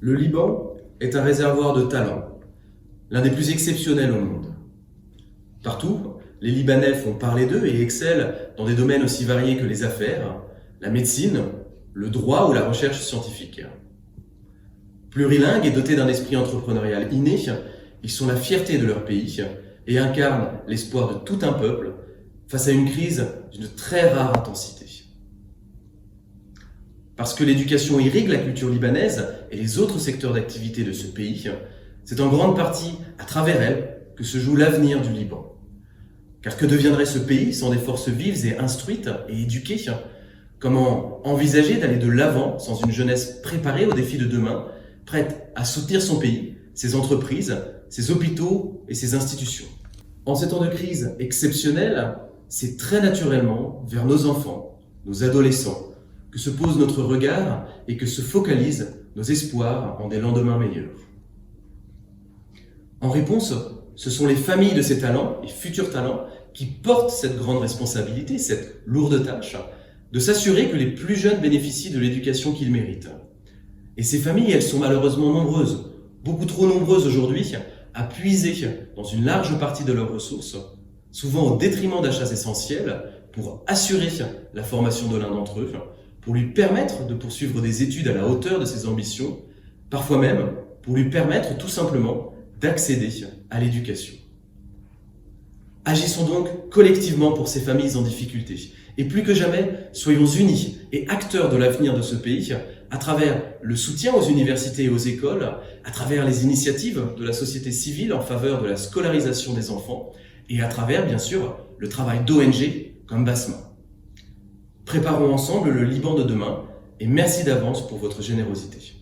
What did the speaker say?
Le Liban est un réservoir de talents, l'un des plus exceptionnels au monde. Partout, les Libanais font parler d'eux et excellent dans des domaines aussi variés que les affaires, la médecine, le droit ou la recherche scientifique. Plurilingues et dotés d'un esprit entrepreneurial inné, ils sont la fierté de leur pays et incarnent l'espoir de tout un peuple face à une crise d'une très rare intensité. Parce que l'éducation irrigue la culture libanaise et les autres secteurs d'activité de ce pays, c'est en grande partie à travers elle que se joue l'avenir du Liban. Car que deviendrait ce pays sans des forces vives et instruites et éduquées? Comment envisager d'aller de l'avant sans une jeunesse préparée aux défis de demain, prête à soutenir son pays, ses entreprises, ses hôpitaux et ses institutions? En ces temps de crise exceptionnelle, c'est très naturellement vers nos enfants, nos adolescents, que se pose notre regard et que se focalisent nos espoirs en des lendemains meilleurs. En réponse, ce sont les familles de ces talents et futurs talents qui portent cette grande responsabilité, cette lourde tâche, de s'assurer que les plus jeunes bénéficient de l'éducation qu'ils méritent. Et ces familles, elles sont malheureusement nombreuses, beaucoup trop nombreuses aujourd'hui, à puiser dans une large partie de leurs ressources, souvent au détriment d'achats essentiels, pour assurer la formation de l'un d'entre eux, pour lui permettre de poursuivre des études à la hauteur de ses ambitions, parfois même pour lui permettre tout simplement d'accéder à l'éducation. Agissons donc collectivement pour ces familles en difficulté. Et plus que jamais, soyons unis et acteurs de l'avenir de ce pays à travers le soutien aux universités et aux écoles, à travers les initiatives de la société civile en faveur de la scolarisation des enfants et à travers, bien sûr, le travail d'ONG comme Basma. Préparons ensemble le Liban de demain et merci d'avance pour votre générosité.